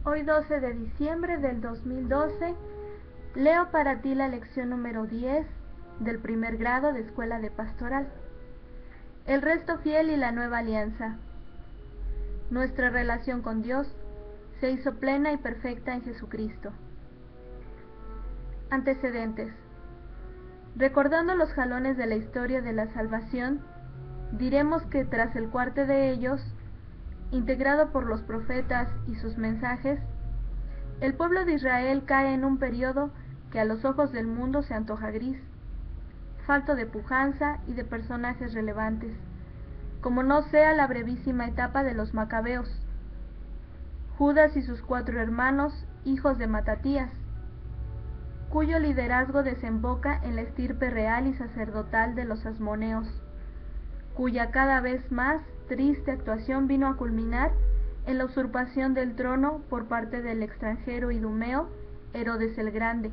Hoy 12 de diciembre del 2012, leo para ti la lección número 10 del primer grado de Escuela de Pastoral. El resto fiel y la nueva alianza. Nuestra relación con Dios se hizo plena y perfecta en Jesucristo. Antecedentes. Recordando los jalones de la historia de la salvación, diremos que tras el cuarto de ellos, integrado por los profetas y sus mensajes, el pueblo de Israel cae en un periodo que a los ojos del mundo se antoja gris, falto de pujanza y de personajes relevantes, como no sea la brevísima etapa de los macabeos, Judas y sus 4 hermanos, hijos de Matatías, cuyo liderazgo desemboca en la estirpe real y sacerdotal de los asmoneos, cuya cada vez más triste actuación vino a culminar en la usurpación del trono por parte del extranjero idumeo Herodes el Grande,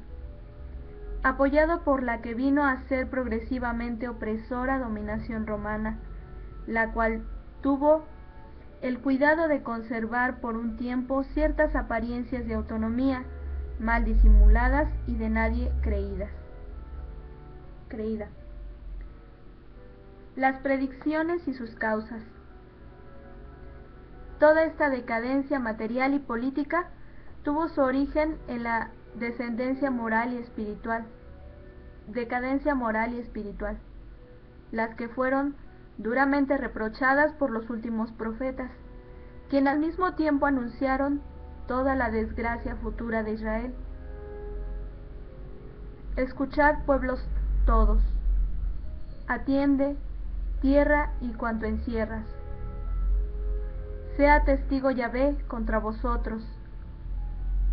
apoyado por la que vino a ser progresivamente opresora dominación romana, la cual tuvo el cuidado de conservar por un tiempo ciertas apariencias de autonomía, mal disimuladas y de nadie creída. Las predicciones y sus causas. Toda esta decadencia material y política tuvo su origen en la decadencia moral y espiritual, las que fueron duramente reprochadas por los últimos profetas, quienes al mismo tiempo anunciaron toda la desgracia futura de Israel. Escuchad, pueblos todos, atiende, tierra y cuanto encierras. Sea testigo Yahvé contra vosotros,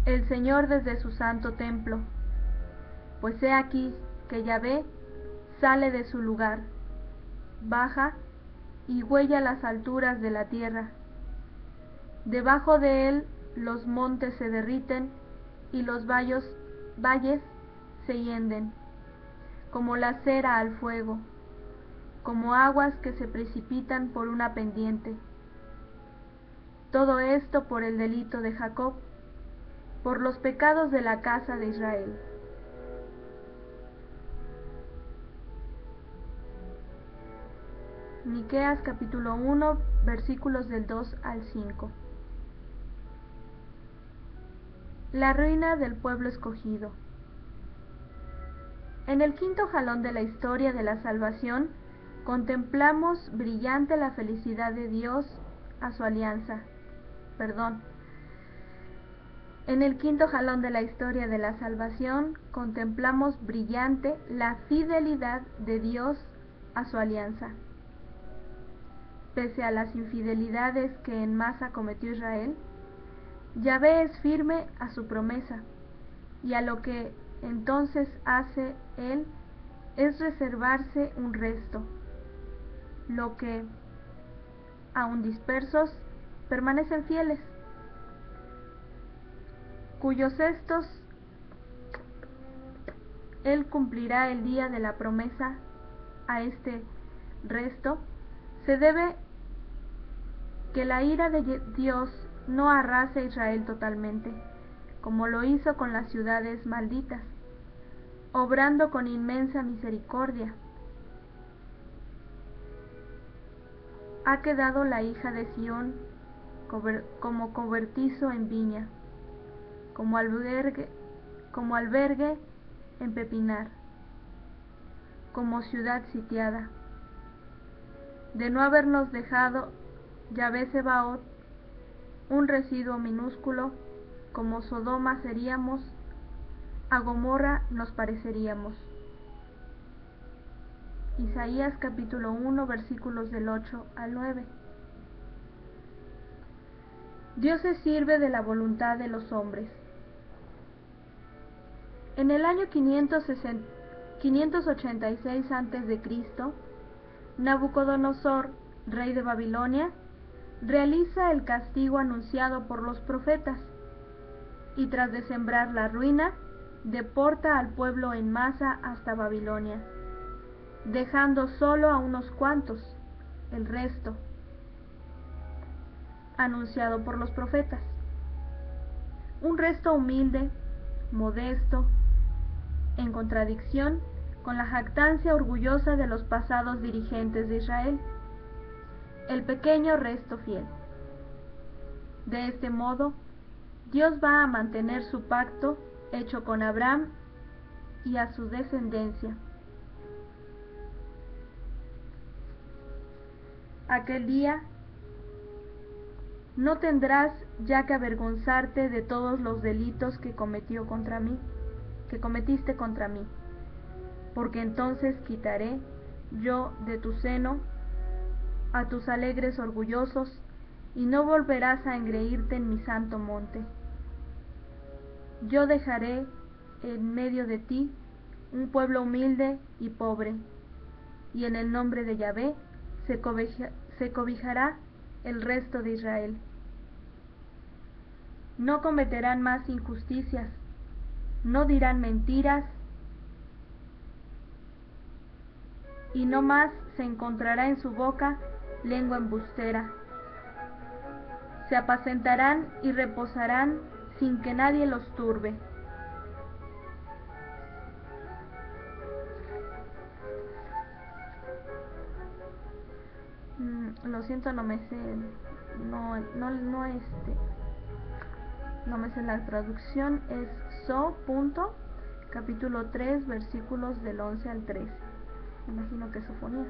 el Señor desde su santo templo, pues he aquí que Yahvé sale de su lugar, baja y huella las alturas de la tierra. Debajo de él los montes se derriten y los valles se hienden, como la cera al fuego, como aguas que se precipitan por una pendiente. Todo esto por el delito de Jacob, por los pecados de la casa de Israel. Miqueas capítulo 1, versículos del 2 al 5. La ruina del pueblo escogido. En el quinto jalón de la historia de la salvación, contemplamos brillante la felicidad de Dios a su alianza. En el quinto jalón de la historia de la salvación, contemplamos brillante la fidelidad de Dios a su alianza. Pese a las infidelidades que en masa cometió Israel, Yahvé es firme a su promesa, y a lo que entonces hace Él es reservarse un resto, lo que, aun dispersos, permanecen fieles, cuyos estos Él cumplirá el día de la promesa. A este resto se debe que la ira de Dios no arrase a Israel totalmente, como lo hizo con las ciudades malditas, obrando con inmensa misericordia. Ha quedado la hija de Sión como cobertizo en viña, como albergue en pepinar, como ciudad sitiada. De no habernos dejado Yahvé Sebaot, un residuo minúsculo, como Sodoma seríamos, a Gomorra nos pareceríamos. Isaías capítulo 1, versículos del 8 al 9. Dios se sirve de la voluntad de los hombres. En el año 586 a.C., Nabucodonosor, rey de Babilonia, realiza el castigo anunciado por los profetas, y tras de sembrar la ruina, deporta al pueblo en masa hasta Babilonia, dejando solo a unos cuantos, el resto, anunciado por los profetas. un resto humilde, modesto, en contradicción con la jactancia orgullosa de los pasados dirigentes de Israel, el pequeño resto fiel. De este modo, Dios va a mantener su pacto hecho con Abraham y a su descendencia. Aquel día no tendrás ya que avergonzarte de todos los delitos que cometiste contra mí, porque entonces quitaré yo de tu seno a tus alegres orgullosos, y no volverás a engreírte en mi santo monte. Yo dejaré en medio de ti un pueblo humilde y pobre, y en el nombre de Yahvé se cobijará el resto de Israel. No cometerán más injusticias, no dirán mentiras, y no más se encontrará en su boca lengua embustera. Se apacentarán y reposarán sin que nadie los turbe. Lo siento, no me sé, no me sé la traducción. Es capítulo 3, versículos del 11 al 13. Imagino que Sofonías.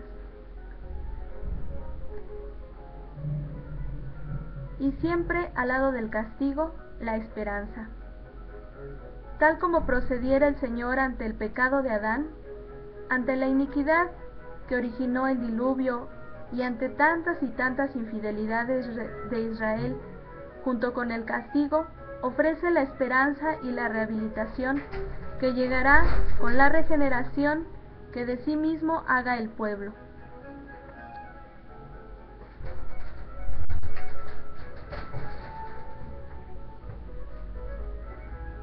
Y siempre al lado del castigo, la esperanza. Tal como procediera el Señor ante el pecado de Adán, ante la iniquidad que originó el diluvio y ante tantas y tantas infidelidades de Israel, junto con el castigo, ofrece la esperanza y la rehabilitación que llegará con la regeneración que de sí mismo haga el pueblo.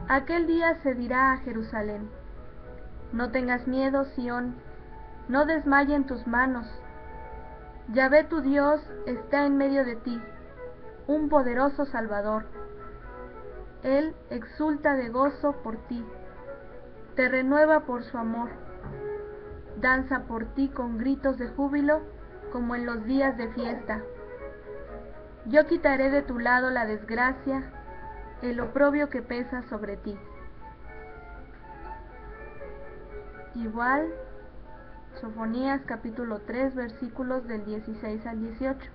Aquel día se dirá a Jerusalén: no tengas miedo, Sión, no desmayen tus manos. Yahvé tu Dios está en medio de ti, un poderoso Salvador. Él exulta de gozo por ti, te renueva por su amor, danza por ti con gritos de júbilo como en los días de fiesta. Yo quitaré de tu lado la desgracia, el oprobio que pesa sobre ti. Igual, Sofonías capítulo 3, versículos del 16 al 18.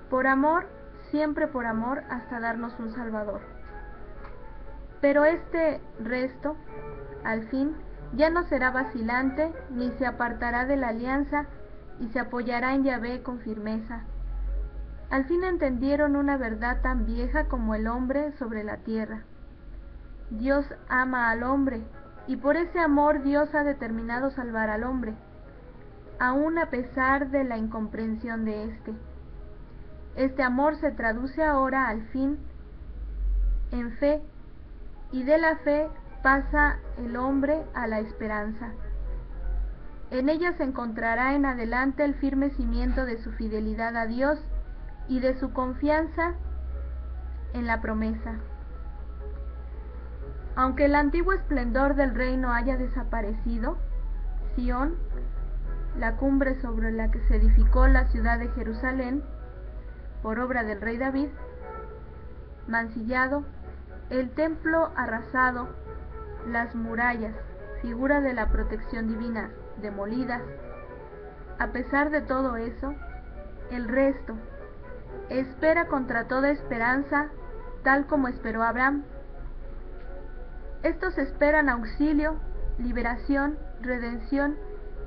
Por amor, siempre por amor, hasta darnos un Salvador. Pero este resto, al fin, ya no será vacilante, ni se apartará de la alianza, y se apoyará en Yahvé con firmeza. Al fin entendieron una verdad tan vieja como el hombre sobre la tierra. Dios ama al hombre, y por ese amor Dios ha determinado salvar al hombre, aun a pesar de la incomprensión de éste. Este amor se traduce ahora, al fin, en fe, y de la fe pasa el hombre a la esperanza. En ella se encontrará en adelante el firme cimiento de su fidelidad a Dios y de su confianza en la promesa. Aunque el antiguo esplendor del reino haya desaparecido, Sión, la cumbre sobre la que se edificó la ciudad de Jerusalén, por obra del rey David, mancillado, el templo arrasado, las murallas, figura de la protección divina, demolidas. A pesar de todo eso, el resto espera contra toda esperanza, tal como esperó Abraham. Estos esperan auxilio, liberación, redención,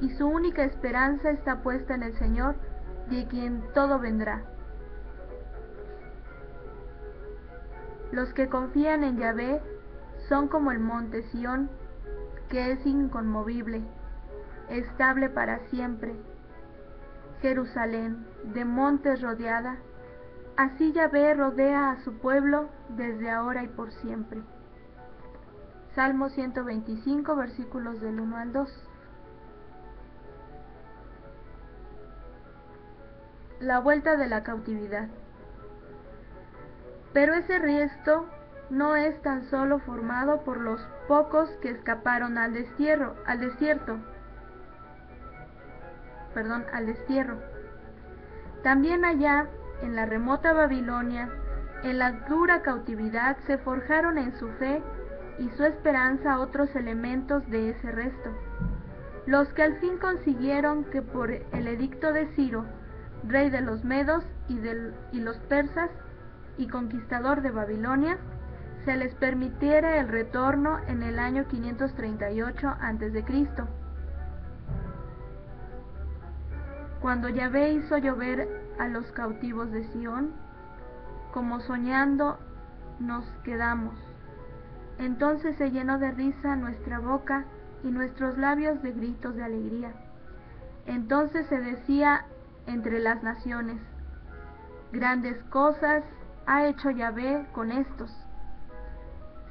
y su única esperanza está puesta en el Señor, de quien todo vendrá. Los que confían en Yahvé son como el monte Sión, que es inconmovible, estable para siempre. Jerusalén, de montes rodeada, así Yahvé rodea a su pueblo desde ahora y por siempre. Salmo 125, versículos del 1 al 2. La vuelta de la cautividad. Pero ese resto no es tan solo formado por los pocos que escaparon al destierro. También allá, en la remota Babilonia, en la dura cautividad, se forjaron en su fe y su esperanza otros elementos de ese resto, los que al fin consiguieron que por el edicto de Ciro, rey de los medos y los persas y conquistador de Babilonia, se les permitiera el retorno en el año 538 a.C., cuando Yahvé hizo llover a los cautivos de Sión. Como soñando nos quedamos. Entonces se llenó de risa nuestra boca y nuestros labios de gritos de alegría. Entonces se decía entre las naciones: grandes cosas ha hecho Yahvé con estos.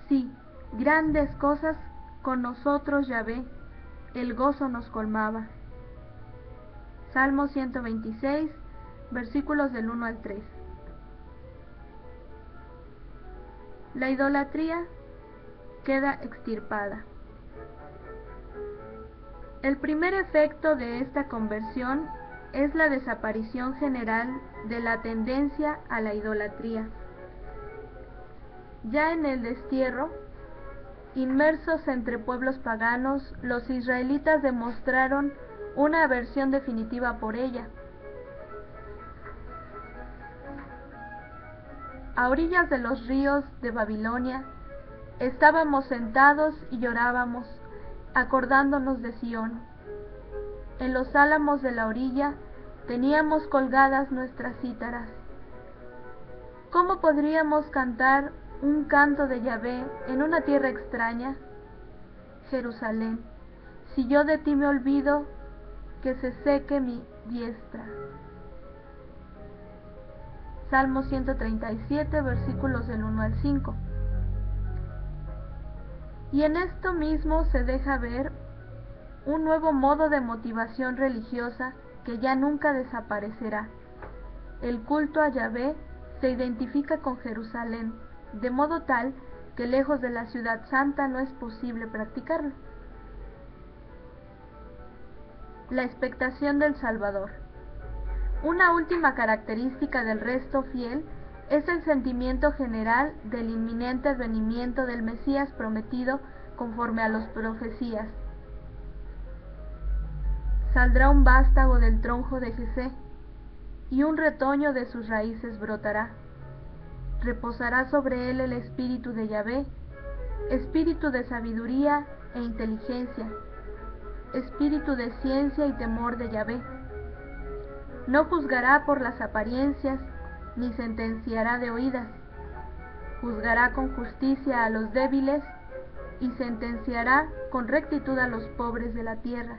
Sí, grandes cosas con nosotros Yahvé, el gozo nos colmaba. Salmo 126, versículos del 1 al 3. La idolatría queda extirpada. El primer efecto de esta conversión es la desaparición general de la tendencia a la idolatría. Ya en el destierro, inmersos entre pueblos paganos, los israelitas demostraron una aversión definitiva por ella. A orillas de los ríos de Babilonia, estábamos sentados y llorábamos, acordándonos de Sión. En los álamos de la orilla teníamos colgadas nuestras cítaras. ¿Cómo podríamos cantar un canto de Yahvé en una tierra extraña? Jerusalén, si yo de ti me olvido, que se seque mi diestra. Salmo 137, versículos del 1 al 5. Y en esto mismo se deja ver un nuevo modo de motivación religiosa que ya nunca desaparecerá. El culto a Yahvé se identifica con Jerusalén, de modo tal que lejos de la ciudad santa no es posible practicarlo. La expectación del Salvador. Una última característica del resto fiel es el sentimiento general del inminente advenimiento del Mesías prometido conforme a las profecías. Saldrá un vástago del tronco de Jesé, y un retoño de sus raíces brotará. Reposará sobre él el espíritu de Yahvé, espíritu de sabiduría e inteligencia, espíritu de ciencia y temor de Yahvé. No juzgará por las apariencias, ni sentenciará de oídas. Juzgará con justicia a los débiles, y sentenciará con rectitud a los pobres de la tierra.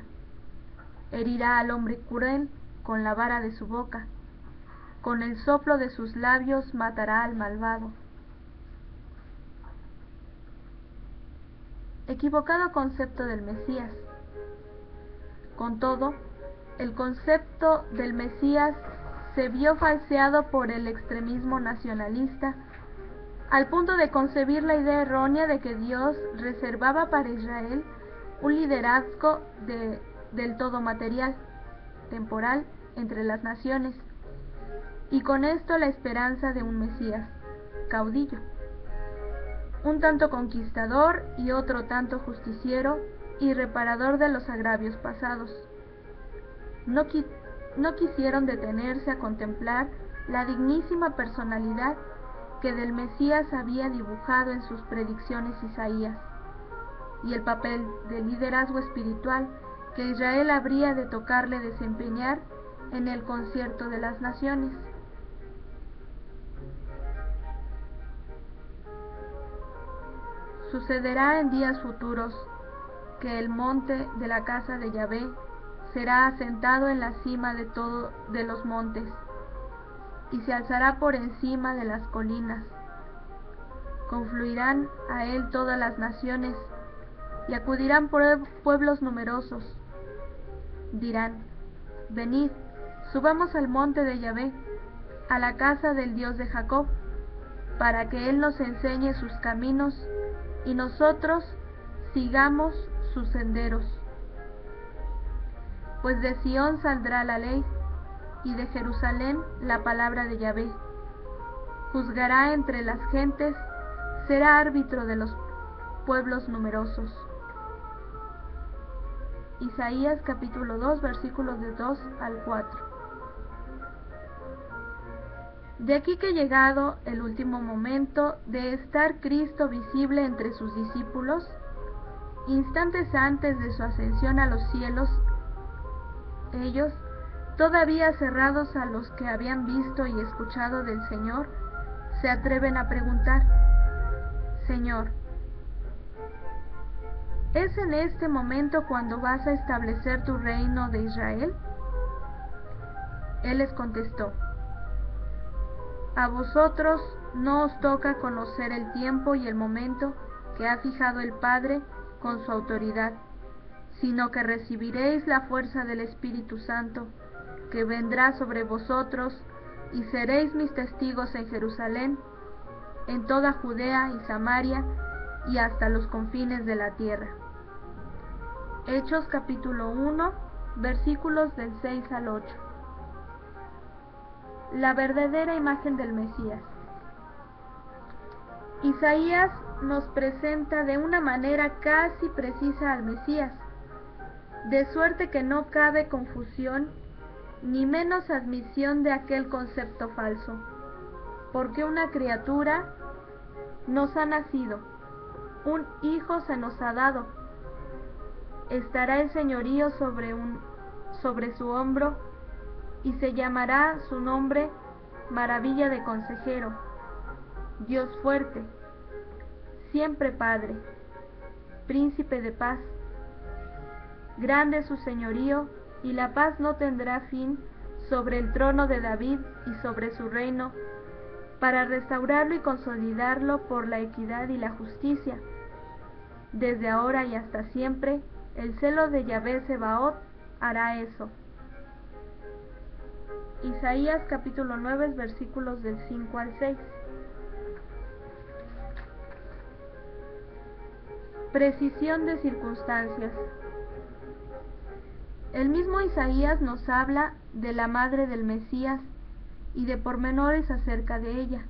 Herirá al hombre cruel con la vara de su boca. Con el soplo de sus labios matará al malvado. Equivocado concepto del Mesías. Con todo, el concepto del Mesías se vio falseado por el extremismo nacionalista, al punto de concebir la idea errónea de que Dios reservaba para Israel un liderazgo del todo material, temporal, entre las naciones, y con esto la esperanza de un Mesías, caudillo, un tanto conquistador y otro tanto justiciero y reparador de los agravios pasados. No quisieron detenerse a contemplar la dignísima personalidad que del Mesías había dibujado en sus predicciones Isaías, y el papel de liderazgo espiritual que Israel habría de tocarle desempeñar en el concierto de las naciones. Sucederá en días futuros que el monte de la casa de Yahvé será asentado en la cima de los montes, y se alzará por encima de las colinas. Confluirán a él todas las naciones, y acudirán pueblos numerosos. Dirán: venid, subamos al monte de Yahvé, a la casa del Dios de Jacob. para que Él nos enseñe sus caminos y nosotros sigamos sus senderos. Pues de Sión saldrá la ley, y de Jerusalén la palabra de Yahvé. Juzgará entre las gentes, será árbitro de los pueblos numerosos. Isaías capítulo 2, versículos de 2 al 4. De aquí que llegado el último momento de estar Cristo visible entre sus discípulos, instantes antes de su ascensión a los cielos, ellos, todavía cerrados a los que habían visto y escuchado del Señor, se atreven a preguntar: Señor, ¿es en este momento cuando vas a establecer tu reino de Israel? Él les contestó: a vosotros no os toca conocer el tiempo y el momento que ha fijado el Padre con su autoridad, sino que recibiréis la fuerza del Espíritu Santo, que vendrá sobre vosotros, y seréis mis testigos en Jerusalén, en toda Judea y Samaria, y hasta los confines de la tierra. Hechos capítulo 1, versículos del 6 al 8. La verdadera imagen del Mesías. Isaías nos presenta de una manera casi precisa al Mesías, de suerte que no cabe confusión ni menos admisión de aquel concepto falso, porque una criatura nos ha nacido, un hijo se nos ha dado, estará el señorío sobre su hombro, y se llamará su nombre Maravilla de Consejero, Dios fuerte, siempre Padre, Príncipe de paz. Grande es su señorío, y la paz no tendrá fin sobre el trono de David y sobre su reino, para restaurarlo y consolidarlo por la equidad y la justicia, desde ahora y hasta siempre. El celo de Yahvé Sebaot hará eso. Isaías capítulo 9, versículos del 5 al 6. Precisión de circunstancias. El mismo Isaías nos habla de la madre del Mesías y de pormenores acerca de ella.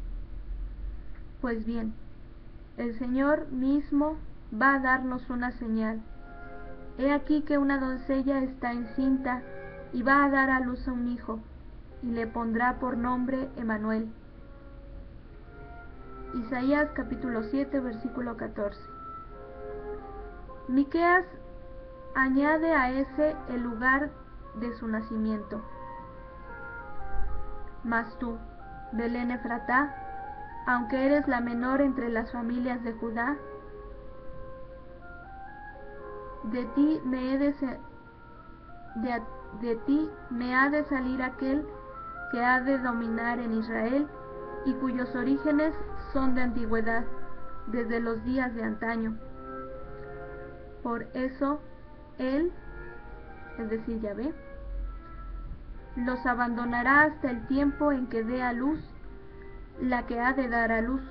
Pues bien, el Señor mismo va a darnos una señal. He aquí que una doncella está encinta y va a dar a luz a un hijo, y le pondrá por nombre Emmanuel. Isaías capítulo 7, versículo 14. Miqueas añade a ese el lugar de su nacimiento. Mas tú, Belén Efratá, aunque eres la menor entre las familias de Judá, de ti me ha de salir aquel que ha de dominar en Israel, y cuyos orígenes son de antigüedad, desde los días de antaño. Por eso Él, es decir, Yahvé, los abandonará hasta el tiempo en que dé a luz la que ha de dar a luz.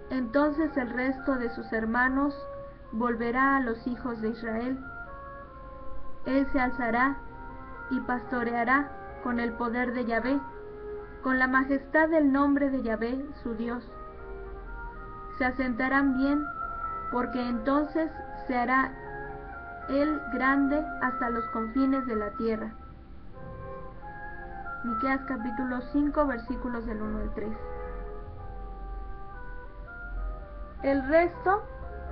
Entonces el resto de sus hermanos volverá a los hijos de Israel. Él se alzará y pastoreará con el poder de Yahvé, con la majestad del nombre de Yahvé, su Dios. Se asentarán bien, porque entonces se hará Él grande hasta los confines de la tierra. Miqueas capítulo 5, versículos del 1 al 3. El resto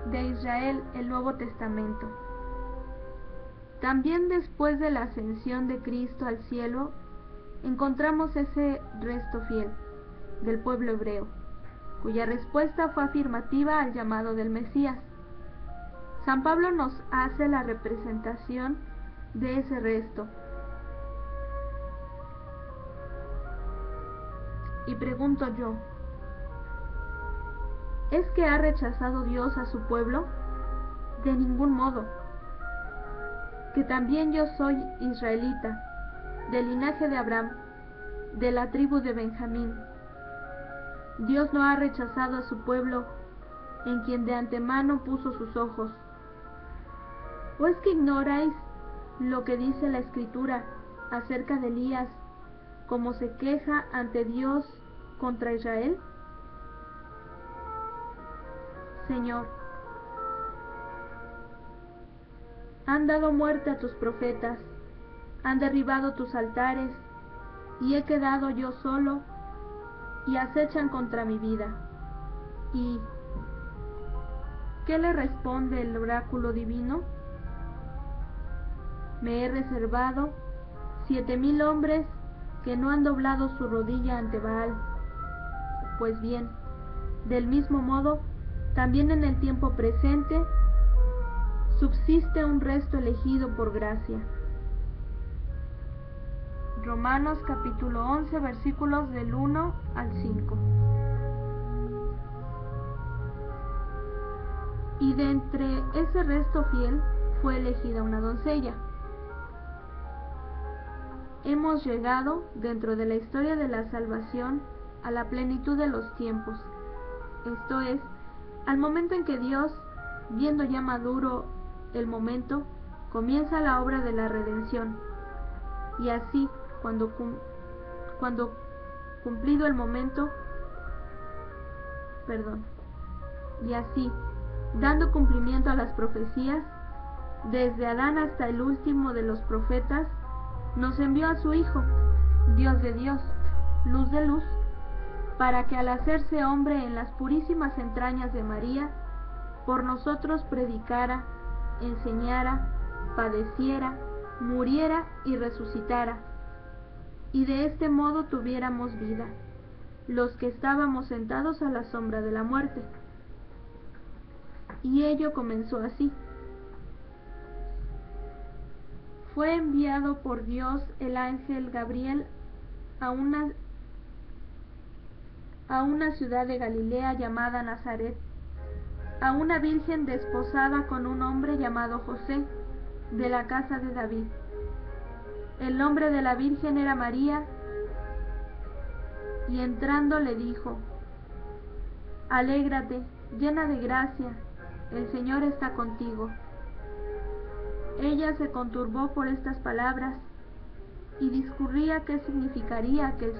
de Israel, el Nuevo Testamento. También después de la ascensión de Cristo al cielo, encontramos ese resto fiel del pueblo hebreo, cuya respuesta fue afirmativa al llamado del Mesías. San Pablo nos hace la representación de ese resto. Y pregunto yo, ¿es que ha rechazado Dios a su pueblo? De ningún modo. Que también yo soy israelita, del linaje de Abraham, de la tribu de Benjamín. Dios no ha rechazado a su pueblo, en quien de antemano puso sus ojos. ¿O es que ignoráis lo que dice la Escritura acerca de Elías, como se queja ante Dios contra Israel? Señor, han dado muerte a tus profetas, han derribado tus altares, y he quedado yo solo, y acechan contra mi vida. ¿Y qué le responde el oráculo divino? Me he reservado 7,000 hombres que no han doblado su rodilla ante Baal. Pues bien, del mismo modo, también en el tiempo presente, subsiste un resto elegido por gracia. Romanos capítulo 11, versículos del 1 al 5. Y de entre ese resto fiel fue elegida una doncella. Hemos llegado, dentro de la historia de la salvación, a la plenitud de los tiempos, esto es, al momento en que Dios, viendo ya maduro el momento, comienza la obra de la redención. Y así, cuando cumplido el momento, y así, dando cumplimiento a las profecías, desde Adán hasta el último de los profetas, nos envió a su Hijo, Dios de Dios, luz de luz, para que al hacerse hombre en las purísimas entrañas de María, por nosotros predicara, enseñara, padeciera, muriera y resucitara, y de este modo tuviéramos vida, los que estábamos sentados a la sombra de la muerte. Y ello comenzó así. Fue enviado por Dios el ángel Gabriel a una ciudad de Galilea llamada Nazaret, a una virgen desposada con un hombre llamado José, de la casa de David. El nombre de la virgen era María, y entrando le dijo: Alégrate, llena de gracia, el Señor está contigo. Ella se conturbó por estas palabras y discurría qué significaría aquel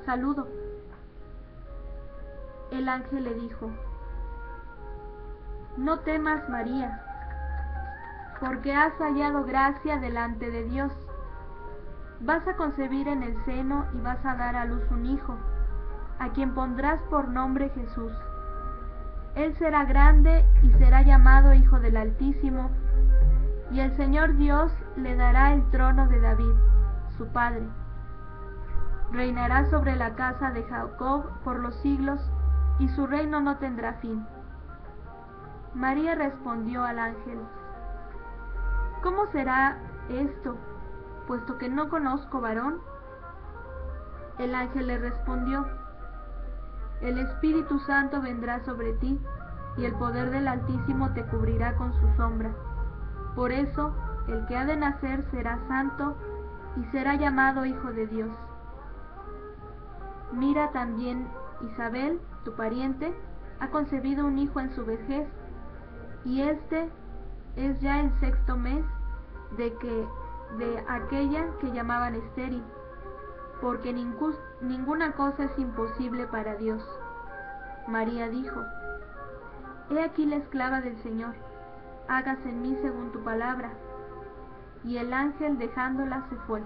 saludo. El ángel le dijo: No temas, María, porque has hallado gracia delante de Dios. Vas a concebir en el seno y vas a dar a luz un hijo, a quien pondrás por nombre Jesús. Él será grande y será llamado Hijo del Altísimo, y el Señor Dios le dará el trono de David, su padre. Reinará sobre la casa de Jacob por los siglos, y su reino no tendrá fin. María respondió al ángel: ¿Cómo será esto, puesto que no conozco varón? El ángel le respondió: El Espíritu Santo vendrá sobre ti, y el poder del Altísimo te cubrirá con su sombra. Por eso, el que ha de nacer será santo, y será llamado Hijo de Dios. Mira también, Isabel, tu pariente, ha concebido un hijo en su vejez, y este es ya el 6º mes de aquella que llamaban estéril, porque ninguna cosa es imposible para Dios. María dijo: He aquí la esclava del Señor, hágase en mí según tu palabra. Y el ángel, dejándola, se fue.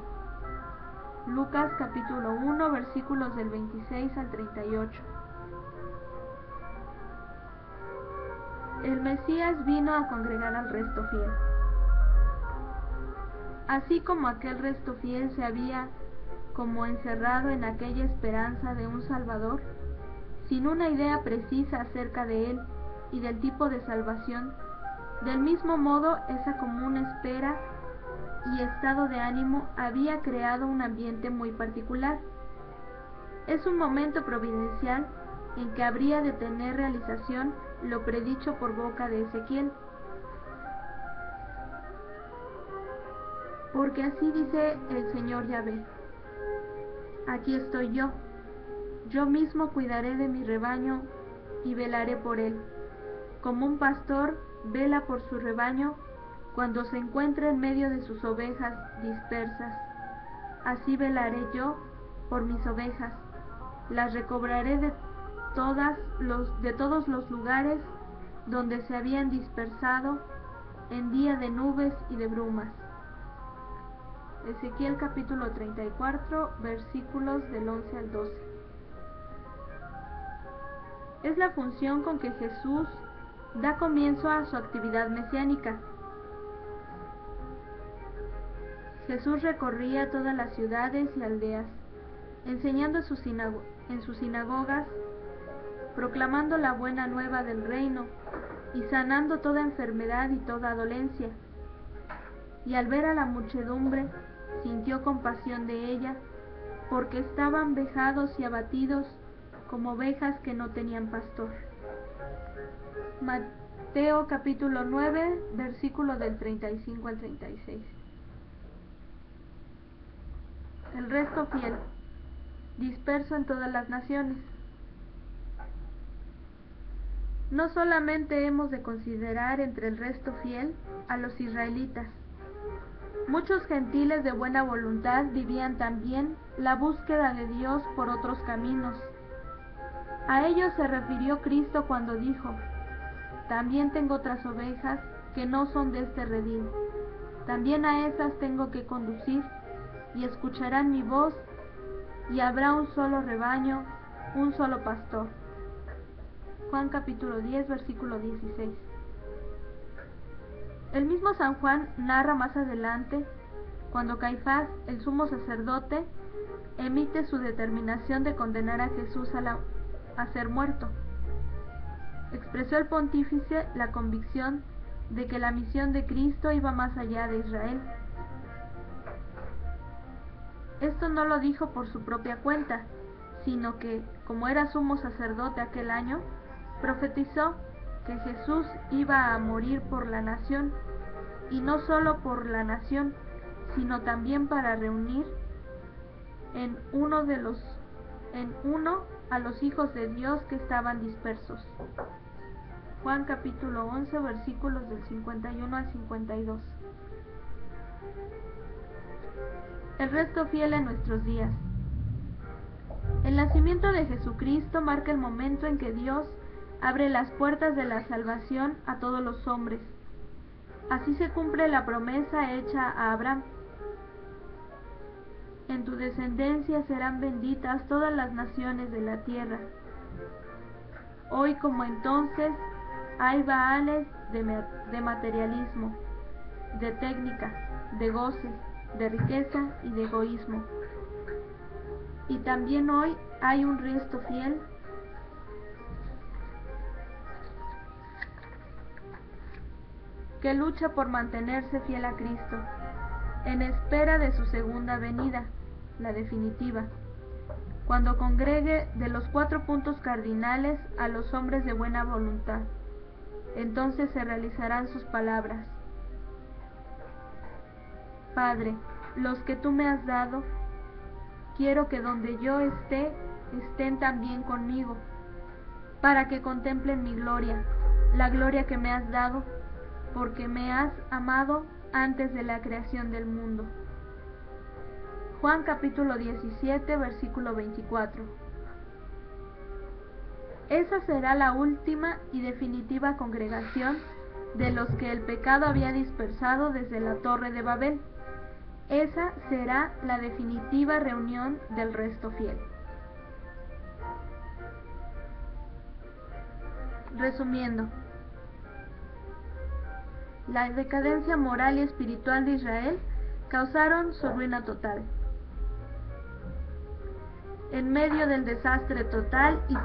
Lucas capítulo 1, versículos del 26 al 38. El Mesías vino a congregar al resto fiel. Así como aquel resto fiel se había como encerrado en aquella esperanza de un Salvador, sin una idea precisa acerca de él y del tipo de salvación, del mismo modo esa común espera y estado de ánimo había creado un ambiente muy particular. Es un momento providencial en que habría de tener realización lo predicho por boca de Ezequiel. Porque así dice el Señor Yahvé: Aquí estoy yo, Yo mismo cuidaré de mi rebaño y velaré por él, como un pastor vela por su rebaño cuando se encuentra en medio de sus ovejas dispersas. Así velaré yo por mis ovejas, las recobraré de todos los lugares donde se habían dispersado en día de nubes y de brumas. Ezequiel capítulo 34, versículos del 11 al 12. Es la función con que Jesús da comienzo a su actividad mesiánica. Jesús recorría todas las ciudades y aldeas, enseñando en sus sinagogas, proclamando la buena nueva del reino y sanando toda enfermedad y toda dolencia. Y al ver a la muchedumbre, sintió compasión de ella, porque estaban vejados y abatidos como ovejas que no tenían pastor. Mateo capítulo 9, versículo del 35 al 36. El resto fiel, disperso en todas las naciones. No solamente hemos de considerar entre el resto fiel a los israelitas. Muchos gentiles de buena voluntad vivían también la búsqueda de Dios por otros caminos. A ellos se refirió Cristo cuando dijo: también tengo otras ovejas que no son de este redil. También a esas tengo que conducir, y escucharán mi voz, y habrá un solo rebaño, un solo pastor. Juan capítulo 10, versículo 16. El mismo San Juan narra más adelante, cuando Caifás, el sumo sacerdote, emite su determinación de condenar a Jesús a ser muerto. Expresó el pontífice la convicción de que la misión de Cristo iba más allá de Israel. Esto no lo dijo por su propia cuenta, sino que, como era sumo sacerdote aquel año, profetizó que Jesús iba a morir por la nación, y no solo por la nación, sino también para reunir en uno a los hijos de Dios que estaban dispersos. Juan capítulo 11, versículos del 51 al 52. El resto fiel en nuestros días. El nacimiento de Jesucristo marca el momento en que Dios abre las puertas de la salvación a todos los hombres. Así se cumple la promesa hecha a Abraham: en tu descendencia serán benditas todas las naciones de la tierra. Hoy como entonces hay baales de materialismo, de técnica, de goce, de riqueza y de egoísmo. Y también hoy hay un resto fiel que lucha por mantenerse fiel a Cristo, en espera de su segunda venida, la definitiva, cuando congregue de los 4 puntos cardinales a los hombres de buena voluntad. Entonces se realizarán sus palabras: Padre, los que tú me has dado, quiero que donde yo esté, estén también conmigo, para que contemplen mi gloria, la gloria que me has dado, porque me has amado antes de la creación del mundo. Juan capítulo 17, versículo 24. Esa será la última y definitiva congregación de los que el pecado había dispersado desde la Torre de Babel. Esa será la definitiva reunión del resto fiel. Resumiendo, la decadencia moral y espiritual de Israel causaron su ruina total. En medio del desastre total y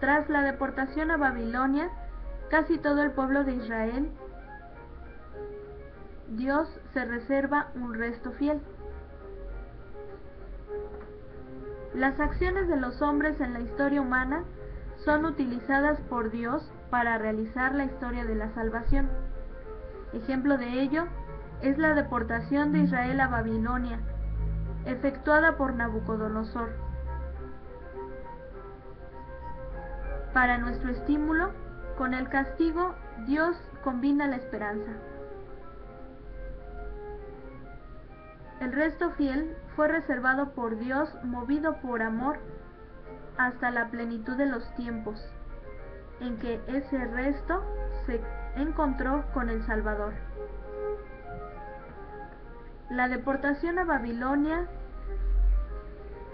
tras la deportación a Babilonia, casi todo el pueblo de Israel, Dios se reserva un resto fiel. Las acciones de los hombres en la historia humana son utilizadas por Dios para realizar la historia de la salvación. Ejemplo de ello es la deportación de Israel a Babilonia, efectuada por Nabucodonosor. Para nuestro estímulo, con el castigo, Dios combina la esperanza. El resto fiel fue reservado por Dios, movido por amor, hasta la plenitud de los tiempos, en que ese resto se encontró con el Salvador. La deportación a Babilonia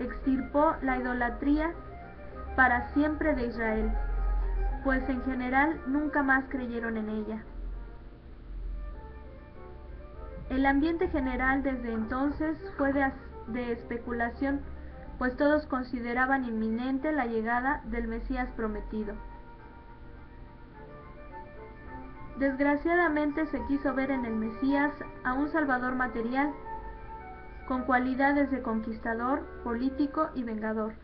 extirpó la idolatría para siempre de Israel, pues en general nunca más creyeron en ella. El ambiente general desde entonces fue de especulación, pues todos consideraban inminente la llegada del Mesías prometido. Desgraciadamente se quiso ver en el Mesías a un Salvador material, con cualidades de conquistador, político y vengador.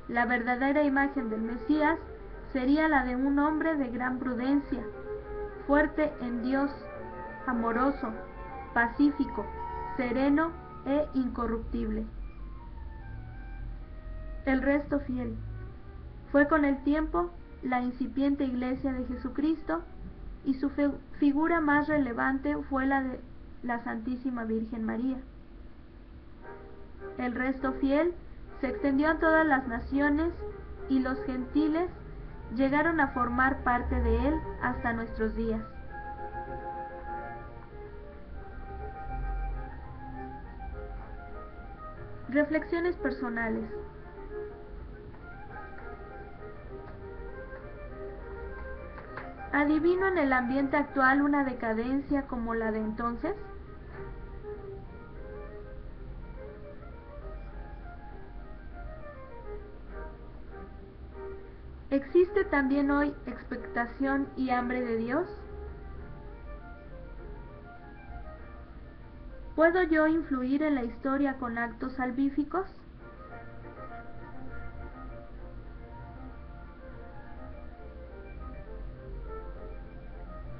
La verdadera imagen del Mesías sería la de un hombre de gran prudencia, fuerte en Dios, amoroso, pacífico, sereno e incorruptible. El resto fiel fue con el tiempo la incipiente Iglesia de Jesucristo, y su figura más relevante fue la de la Santísima Virgen María. El resto fiel se extendió a todas las naciones, y los gentiles llegaron a formar parte de él hasta nuestros días. Reflexiones personales. ¿Adivino en el ambiente actual una decadencia como la de entonces? ¿Existe también hoy expectación y hambre de Dios? ¿Puedo yo influir en la historia con actos salvíficos?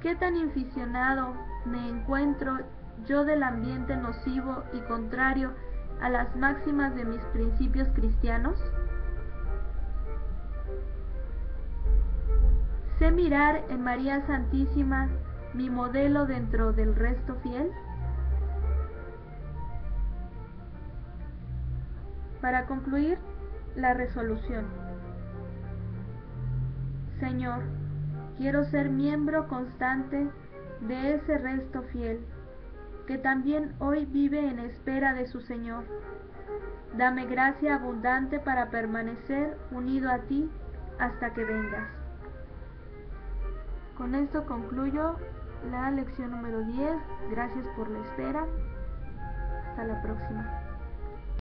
¿Qué tan inficionado me encuentro yo del ambiente nocivo y contrario a las máximas de mis principios cristianos? ¿Sé mirar en María Santísima mi modelo dentro del resto fiel? Para concluir, la resolución. Señor, quiero ser miembro constante de ese resto fiel, que también hoy vive en espera de su Señor. Dame gracia abundante para permanecer unido a ti hasta que vengas. Con esto concluyo la lección número 10. Gracias por la espera. Hasta la próxima.